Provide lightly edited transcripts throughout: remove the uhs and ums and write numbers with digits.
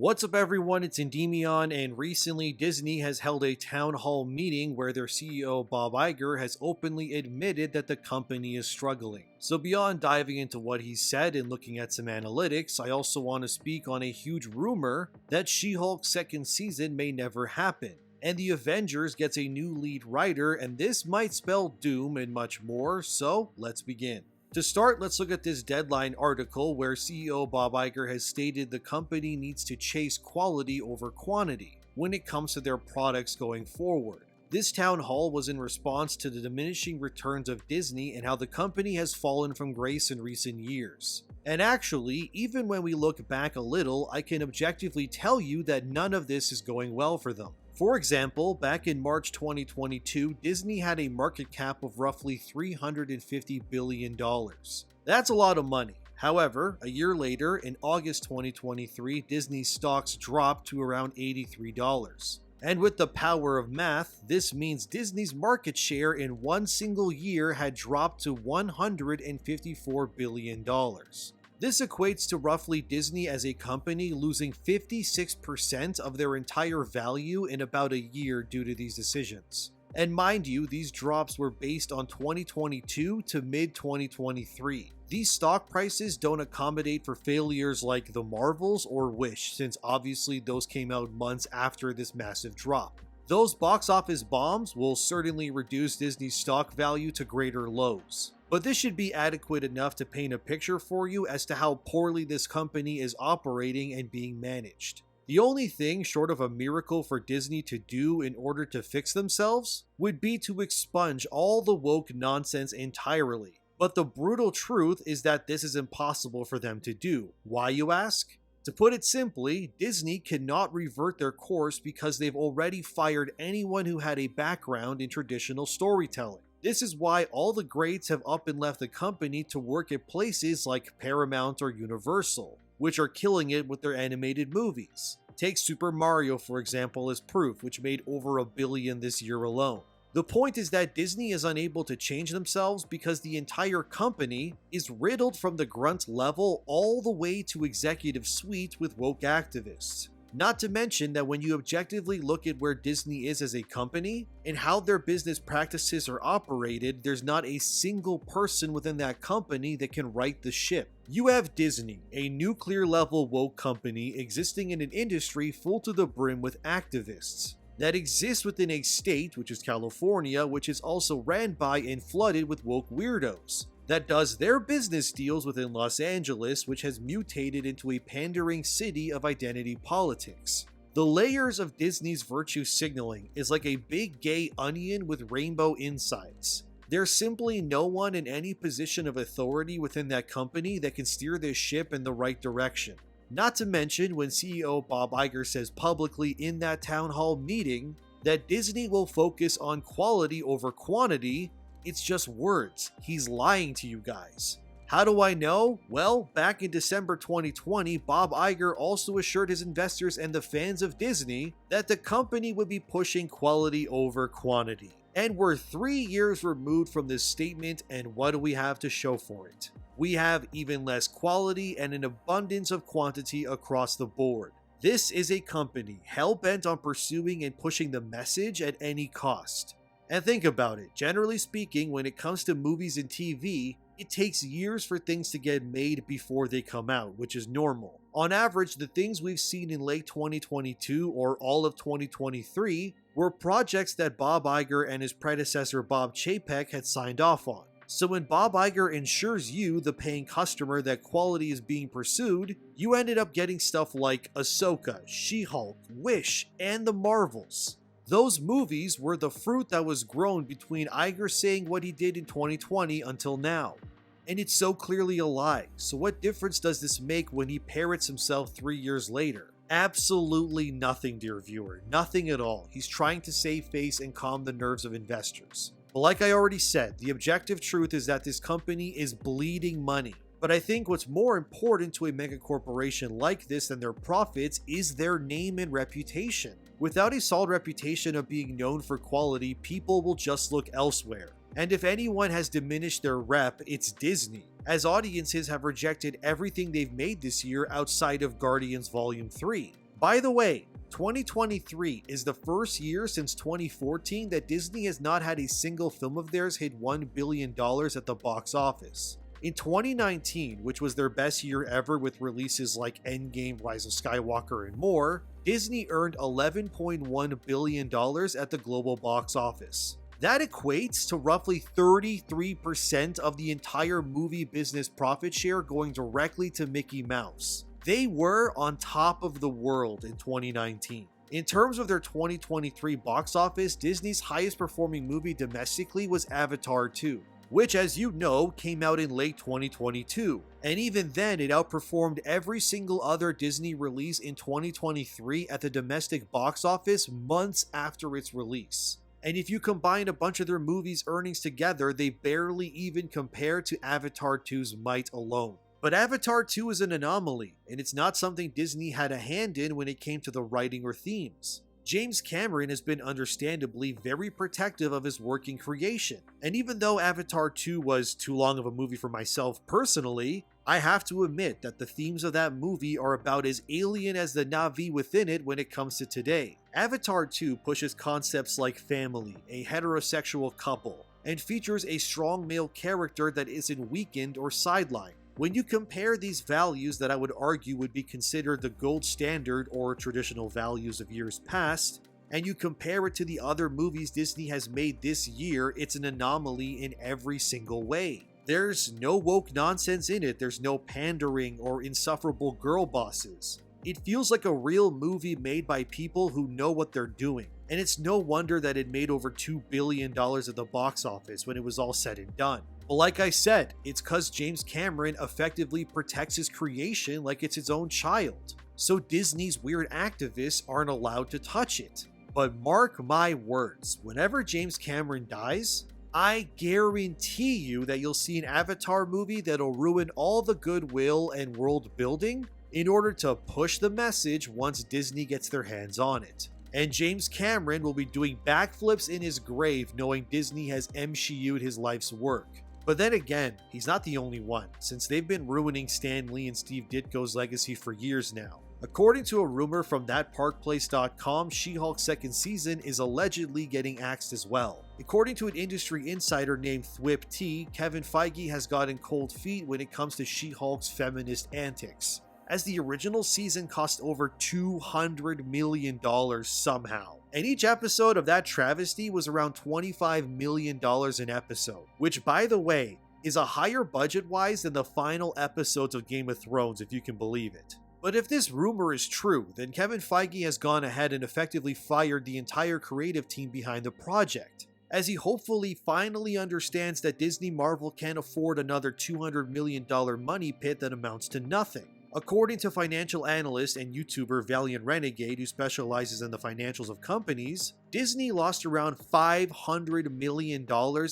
What's up everyone, it's ENDYMION, and recently Disney has held a town hall meeting where their CEO Bob Iger has openly admitted that the company is struggling. So beyond diving into what he said and looking at some analytics, I also want to speak on a huge rumor that She-Hulk's second season may never happen, and the Avengers gets a new lead writer, and this might spell doom and much more, so let's begin. To start, let's look at this Deadline article where CEO Bob Iger has stated the company needs to chase quality over quantity when it comes to their products going forward. This town hall was in response to the diminishing returns of Disney and how the company has fallen from grace in recent years. And actually, even when we look back a little, I can objectively tell you that none of this is going well for them. For example, back in March 2022, Disney had a market cap of roughly $350 billion. That's a lot of money. However, a year later, in August 2023, Disney's stocks dropped to around $83. And with the power of math, this means Disney's market share in one single year had dropped to $154 billion. This equates to roughly Disney as a company losing 56% of their entire value in about a year due to these decisions. And mind you, these drops were based on 2022 to mid-2023. These stock prices don't accommodate for failures like the Marvels or Wish, since obviously those came out months after this massive drop. Those box office bombs will certainly reduce Disney's stock value to greater lows. But this should be adequate enough to paint a picture for you as to how poorly this company is operating and being managed. The only thing short of a miracle for Disney to do in order to fix themselves would be to expunge all the woke nonsense entirely. But the brutal truth is that this is impossible for them to do. Why, you ask? To put it simply, Disney cannot revert their course because they've already fired anyone who had a background in traditional storytelling. This is why all the greats have up and left the company to work at places like Paramount or Universal, which are killing it with their animated movies. Take Super Mario, for example, as proof, which made over $1 billion this year alone. The point is that Disney is unable to change themselves because the entire company is riddled from the grunt level all the way to executive suite with woke activists. Not to mention that when you objectively look at where Disney is as a company and how their business practices are operated, there's not a single person within that company that can right the ship. You have Disney, a nuclear-level woke company existing in an industry full to the brim with activists, that exists within a state, which is California, which is also ran by and flooded with woke weirdos, that does their business deals within Los Angeles, which has mutated into a pandering city of identity politics. The layers of Disney's virtue signaling is like a big gay onion with rainbow insides. There's simply no one in any position of authority within that company that can steer this ship in the right direction. Not to mention when CEO Bob Iger says publicly in that town hall meeting that Disney will focus on quality over quantity, it's just words. He's lying to you guys. How do I know? Well, back in December 2020, Bob Iger also assured his investors and the fans of Disney that the company would be pushing quality over quantity. And we're 3 years removed from this statement, and what do we have to show for it? We have even less quality and an abundance of quantity across the board. This is a company hell-bent on pursuing and pushing the message at any cost. And think about it, generally speaking, when it comes to movies and TV, it takes years for things to get made before they come out, which is normal. On average, the things we've seen in late 2022 or all of 2023 were projects that Bob Iger and his predecessor Bob Chapek had signed off on. So when Bob Iger ensures you, the paying customer, that quality is being pursued, you ended up getting stuff like Ahsoka, She-Hulk, Wish, and the Marvels. Those movies were the fruit that was grown between Iger saying what he did in 2020 until now. And it's so clearly a lie, so what difference does this make when he parrots himself 3 years later? Absolutely nothing, dear viewer, nothing at all. He's trying to save face and calm the nerves of investors. But like I already said, the objective truth is that this company is bleeding money. But I think what's more important to a mega corporation like this than their profits is their name and reputation. Without a solid reputation of being known for quality, people will just look elsewhere. And if anyone has diminished their rep, it's Disney, as audiences have rejected everything they've made this year outside of Guardians Volume 3. By the way, 2023 is the first year since 2014 that Disney has not had a single film of theirs hit $1 billion at the box office. In 2019, which was their best year ever with releases like Endgame, Rise of Skywalker, and more, Disney earned $11.1 billion at the global box office. That equates to roughly 33% of the entire movie business profit share going directly to Mickey Mouse. They were on top of the world in 2019. In terms of their 2023 box office, Disney's highest performing movie domestically was Avatar 2, which, as you know, came out in late 2022. And even then, it outperformed every single other Disney release in 2023 at the domestic box office months after its release. And if you combine a bunch of their movies' earnings together, they barely even compare to Avatar 2's might alone. But Avatar 2 is an anomaly, and it's not something Disney had a hand in when it came to the writing or themes. James Cameron has been understandably very protective of his work in creation, and even though Avatar 2 was too long of a movie for myself personally, I have to admit that the themes of that movie are about as alien as the Na'vi within it when it comes to today. Avatar 2 pushes concepts like family, a heterosexual couple, and features a strong male character that isn't weakened or sidelined. When you compare these values that I would argue would be considered the gold standard or traditional values of years past, and you compare it to the other movies Disney has made this year, it's an anomaly in every single way. There's no woke nonsense in it, there's no pandering or insufferable girl bosses. It feels like a real movie made by people who know what they're doing, and it's no wonder that it made over $2 billion at the box office when it was all said and done. But like I said, it's cause James Cameron effectively protects his creation like it's his own child. So Disney's weird activists aren't allowed to touch it. But mark my words, whenever James Cameron dies, I guarantee you that you'll see an Avatar movie that'll ruin all the goodwill and world building in order to push the message once Disney gets their hands on it. And James Cameron will be doing backflips in his grave knowing Disney has MCU'd his life's work. But then again, he's not the only one, since they've been ruining Stan Lee and Steve Ditko's legacy for years now. According to a rumor from thatparkplace.com, She-Hulk's second season is allegedly getting axed as well. According to an industry insider named Thwip T, Kevin Feige has gotten cold feet when it comes to She-Hulk's feminist antics, as the original season cost over $200 million somehow. And each episode of that travesty was around $25 million an episode, which, by the way, is a higher budget-wise than the final episodes of Game of Thrones, if you can believe it. But if this rumor is true, then Kevin Feige has gone ahead and effectively fired the entire creative team behind the project, as he hopefully finally understands that Disney Marvel can't afford another $200 million money pit that amounts to nothing. According to financial analyst and YouTuber Valiant Renegade, who specializes in the financials of companies, Disney lost around $500 million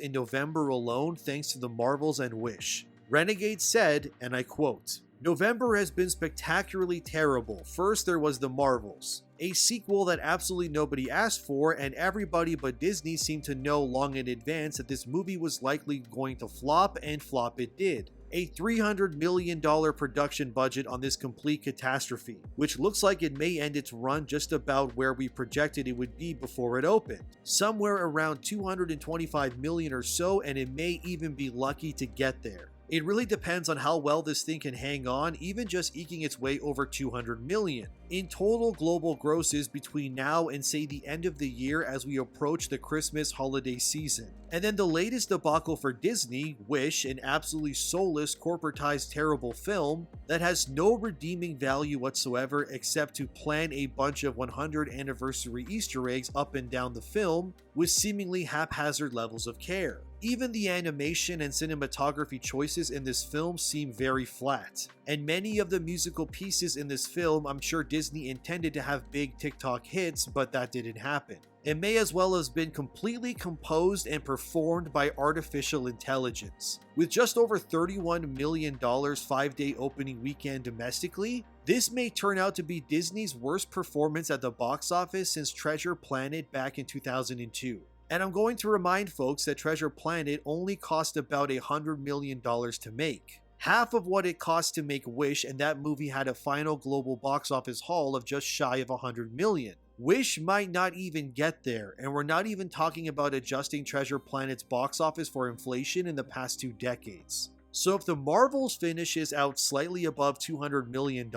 in November alone thanks to the Marvels and Wish. Renegade said, and I quote, "November has been spectacularly terrible. First there was the Marvels, a sequel that absolutely nobody asked for, and everybody but Disney seemed to know long in advance that this movie was likely going to flop, and flop it did. A $300 million production budget on this complete catastrophe, which looks like it may end its run just about where we projected it would be before it opened. Somewhere around $225 million or so, and it may even be lucky to get there. It really depends on how well this thing can hang on, even just eking its way over $200 million. In total global grosses between now and say the end of the year as we approach the Christmas holiday season. And then the latest debacle for Disney, Wish, an absolutely soulless, corporatized terrible film that has no redeeming value whatsoever except to plan a bunch of 100th anniversary Easter eggs up and down the film with seemingly haphazard levels of care. Even the animation and cinematography choices in this film seem very flat, and many of the musical pieces in this film I'm sure Disney intended to have big TikTok hits, but that didn't happen. It may as well have been completely composed and performed by artificial intelligence. With just over $31 million 5-day opening weekend domestically, this may turn out to be Disney's worst performance at the box office since Treasure Planet back in 2002. And I'm going to remind folks that Treasure Planet only cost about $100 million to make. half of what it cost to make Wish, and that movie had a final global box office haul of just shy of 100 million. Wish might not even get there, and we're not even talking about adjusting Treasure Planet's box office for inflation in the past 2 decades. So if the Marvels finishes out slightly above $200 million,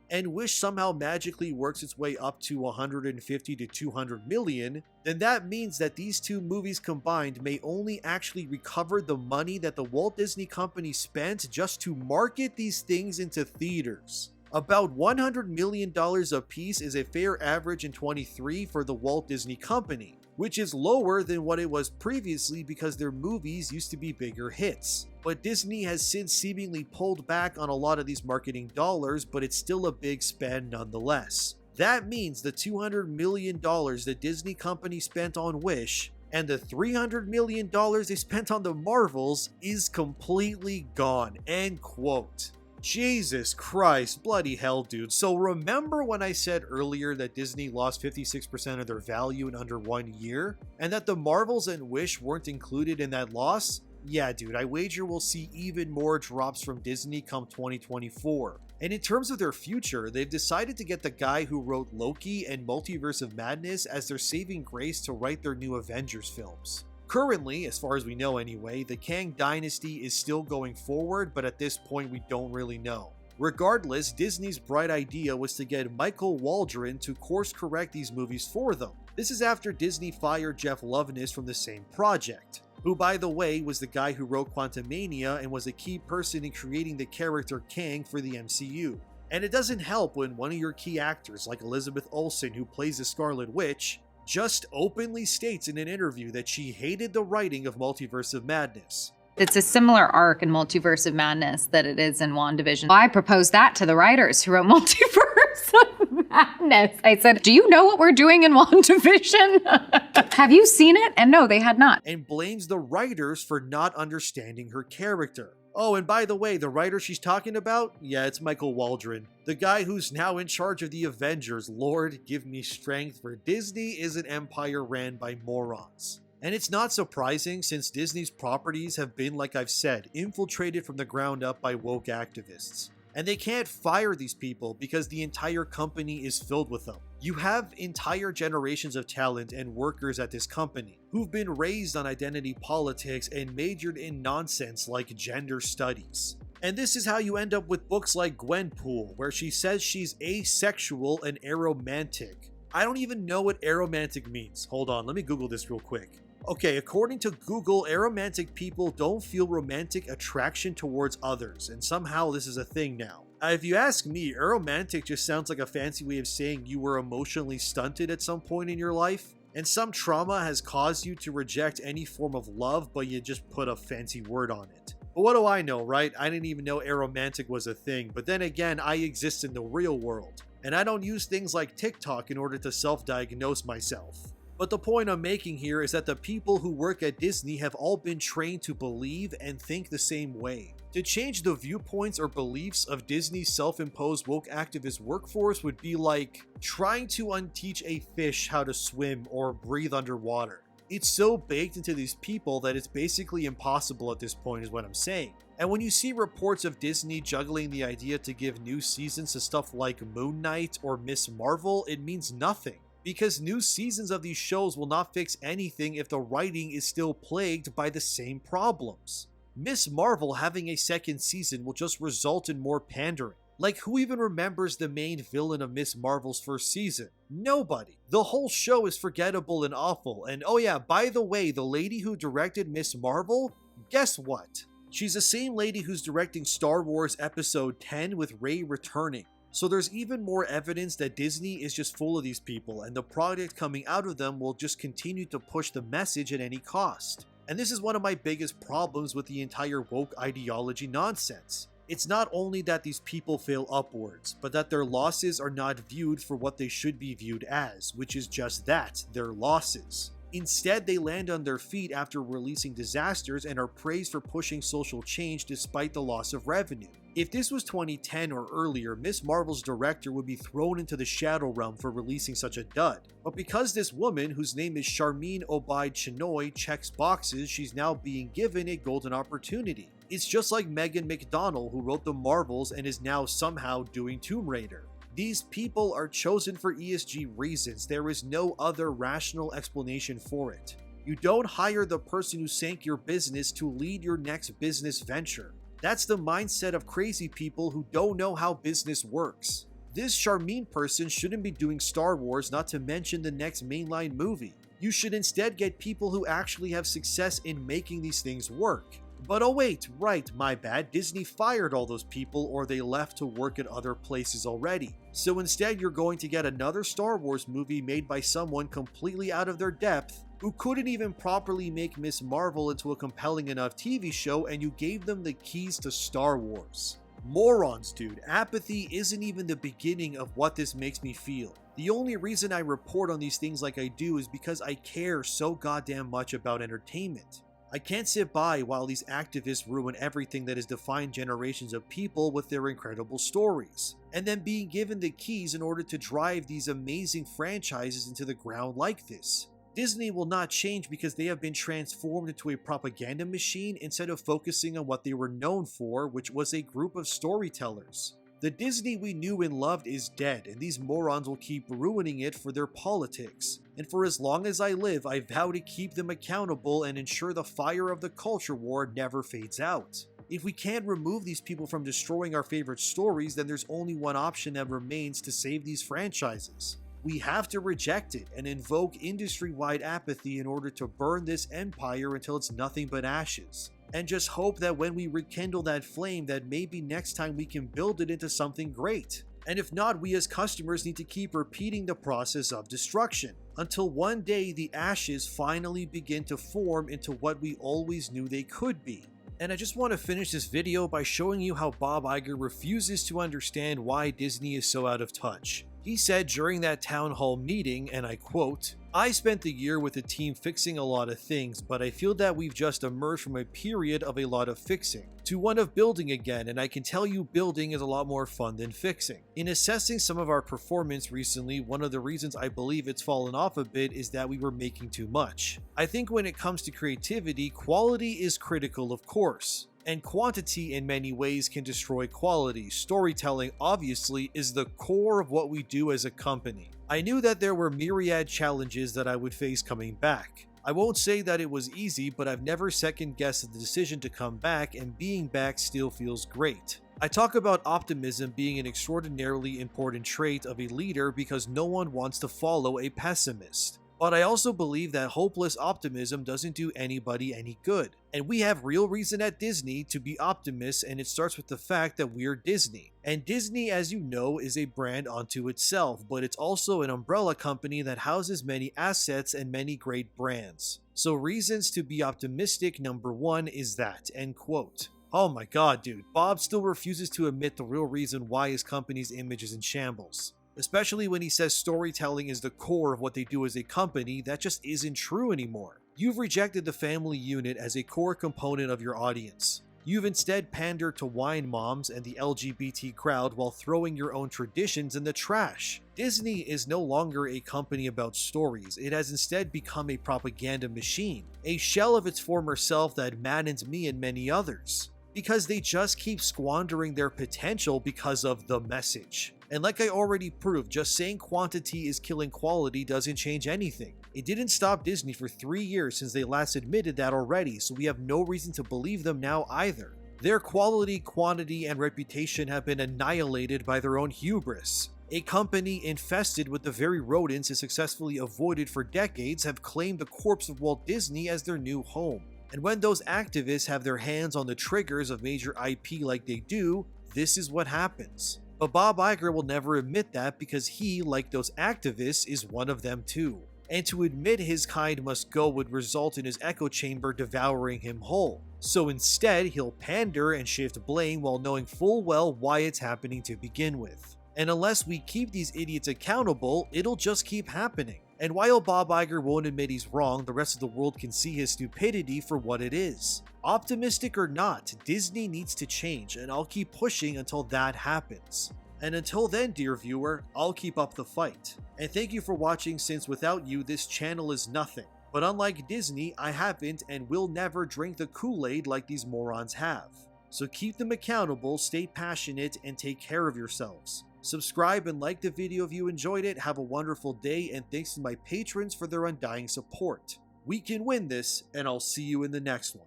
and Wish somehow magically works its way up to 150 to 200 million, then that means that these two movies combined may only actually recover the money that the Walt Disney Company spent just to market these things into theaters. About $100 million a piece is a fair average in 23 for the Walt Disney Company, which is lower than what it was previously because their movies used to be bigger hits. But Disney has since seemingly pulled back on a lot of these marketing dollars, but it's still a big spend nonetheless. That means the $200 million the Disney Company spent on Wish and the $300 million they spent on the Marvels is completely gone. End quote. Jesus Christ, bloody hell, dude. So remember when I said earlier that Disney lost 56% of their value in under 1 year? And that the Marvels and Wish weren't included in that loss? Yeah, dude, I wager we'll see even more drops from Disney come 2024. And in terms of their future, they've decided to get the guy who wrote Loki and Multiverse of Madness as their saving grace to write their new Avengers films. Currently, as far as we know anyway, the Kang Dynasty is still going forward, but at this point we don't really know. Regardless, Disney's bright idea was to get Michael Waldron to course correct these movies for them. This is after Disney fired Jeff Loveness from the same project, who by the way was the guy who wrote Quantumania and was a key person in creating the character Kang for the MCU. And it doesn't help when one of your key actors like Elizabeth Olsen, who plays the Scarlet Witch, just openly states in an interview that she hated the writing of Multiverse of Madness. It's a similar arc in Multiverse of Madness that it is in WandaVision. I proposed that to the writers who wrote Multiverse of Madness. I said, do you know what we're doing in WandaVision? Have you seen it? And no, they had not. And blames the writers for not understanding her character. Oh, and by the way, the writer she's talking about? Yeah, it's Michael Waldron. The guy who's now in charge of the Avengers. Lord, give me strength, for Disney is an empire ran by morons. And it's not surprising since Disney's properties have been, like I've said, infiltrated from the ground up by woke activists. And they can't fire these people because the entire company is filled with them. You have entire generations of talent and workers at this company who've been raised on identity politics and majored in nonsense like gender studies. And this is how you end up with books like Gwenpool, where she says she's asexual and aromantic. I don't even know what aromantic means. Hold on, let me Google this real quick. Okay, according to Google, aromantic people don't feel romantic attraction towards others, and somehow this is a thing now. If you ask me, aromantic just sounds like a fancy way of saying you were emotionally stunted at some point in your life, and some trauma has caused you to reject any form of love, but you just put a fancy word on it. But what do I know, right? I didn't even know aromantic was a thing, but then again, I exist in the real world, and I don't use things like TikTok in order to self-diagnose myself. But the point I'm making here is that the people who work at Disney have all been trained to believe and think the same way. To change the viewpoints or beliefs of Disney's self-imposed woke activist workforce would be like trying to unteach a fish how to swim or breathe underwater. It's so baked into these people that it's basically impossible at this point is what I'm saying. And when you see reports of Disney juggling the idea to give new seasons to stuff like Moon Knight or Miss Marvel, it means nothing. Because new seasons of these shows will not fix anything if the writing is still plagued by the same problems. Miss Marvel having a second season will just result in more pandering. Like, who even remembers the main villain of Miss Marvel's first season? Nobody. The whole show is forgettable and awful, and oh yeah, by the way, the lady who directed Miss Marvel, guess what? She's the same lady who's directing Star Wars Episode 10 with Rey returning. So there's even more evidence that Disney is just full of these people, and the product coming out of them will just continue to push the message at any cost. And this is one of my biggest problems with the entire woke ideology nonsense. It's not only that these people fail upwards, but that their losses are not viewed for what they should be viewed as, which is just that, their losses. Instead, they land on their feet after releasing disasters and are praised for pushing social change despite the loss of revenue. If this was 2010 or earlier, Miss Marvel's director would be thrown into the shadow realm for releasing such a dud. But because this woman, whose name is Charmine Obaid Chinoy, checks boxes, she's now being given a golden opportunity. It's just like Megan McDonnell, who wrote The Marvels and is now somehow doing Tomb Raider. These people are chosen for ESG reasons. There is no other rational explanation for it. You don't hire the person who sank your business to lead your next business venture. That's the mindset of crazy people who don't know how business works. This Charmine person shouldn't be doing Star Wars, not to mention the next mainline movie. You should instead get people who actually have success in making these things work. But oh wait, right, my bad, Disney fired all those people or they left to work at other places already. So instead you're going to get another Star Wars movie made by someone completely out of their depth who couldn't even properly make Ms. Marvel into a compelling enough TV show, and you gave them the keys to Star Wars. Morons, dude. Apathy isn't even the beginning of what this makes me feel. The only reason I report on these things like I do is because I care so goddamn much about entertainment. I can't sit by while these activists ruin everything that has defined generations of people with their incredible stories, and then being given the keys in order to drive these amazing franchises into the ground like this. Disney will not change because they have been transformed into a propaganda machine instead of focusing on what they were known for, which was a group of storytellers. The Disney we knew and loved is dead, and these morons will keep ruining it for their politics. And for as long as I live, I vow to keep them accountable and ensure the fire of the culture war never fades out. If we can't remove these people from destroying our favorite stories, then there's only one option that remains to save these franchises. We have to reject it and invoke industry-wide apathy in order to burn this empire until it's nothing but ashes. And just hope that when we rekindle that flame, that maybe next time we can build it into something great. And if not, we as customers need to keep repeating the process of destruction, until one day the ashes finally begin to form into what we always knew they could be. And I just want to finish this video by showing you how Bob Iger refuses to understand why Disney is so out of touch. He said during that town hall meeting, and I quote, "I spent the year with the team fixing a lot of things, but I feel that we've just emerged from a period of a lot of fixing to one of building again, and I can tell you building is a lot more fun than fixing. In assessing some of our performance recently, one of the reasons I believe it's fallen off a bit is that we were making too much. I think when it comes to creativity, quality is critical, of course. And quantity in many ways can destroy quality. Storytelling, obviously, is the core of what we do as a company. I knew that there were myriad challenges that I would face coming back. I won't say that it was easy, but I've never second-guessed the decision to come back, and being back still feels great. I talk about optimism being an extraordinarily important trait of a leader because no one wants to follow a pessimist. But I also believe that hopeless optimism doesn't do anybody any good. And we have real reason at Disney to be optimists, and it starts with the fact that we're Disney. And Disney, as you know, is a brand unto itself, but it's also an umbrella company that houses many assets and many great brands. So reasons to be optimistic, number one is that, end quote. Oh my god, dude, Bob still refuses to admit the real reason why his company's image is in shambles. Especially when he says storytelling is the core of what they do as a company. That just isn't true anymore. You've rejected the family unit as a core component of your audience. You've instead pandered to wine moms and the LGBT crowd while throwing your own traditions in the trash. Disney is no longer a company about stories. It has instead become a propaganda machine, a shell of its former self that maddens me and many others. Because they just keep squandering their potential because of the message. And like I already proved, just saying quantity is killing quality doesn't change anything. It didn't stop Disney for 3 years since they last admitted that already, so we have no reason to believe them now either. Their quality, quantity, and reputation have been annihilated by their own hubris. A company infested with the very rodents it successfully avoided for decades have claimed the corpse of Walt Disney as their new home. And when those activists have their hands on the triggers of major IP like they do, this is what happens. But Bob Iger will never admit that because he, like those activists, is one of them too. And to admit his kind must go would result in his echo chamber devouring him whole. So instead, he'll pander and shift blame while knowing full well why it's happening to begin with. And unless we keep these idiots accountable, it'll just keep happening. And while Bob Iger won't admit he's wrong, the rest of the world can see his stupidity for what it is. Optimistic or not, Disney needs to change, and I'll keep pushing until that happens. And until then, dear viewer, I'll keep up the fight. And thank you for watching, since without you, this channel is nothing. But But unlike Disney, I haven't and will never drink the Kool-Aid like these morons have. So keep them accountable, stay passionate, and take care of yourselves. Subscribe and like the video if you enjoyed it. Have a wonderful day, and thanks to my patrons for their undying support. We can win this, and I'll see you in the next one.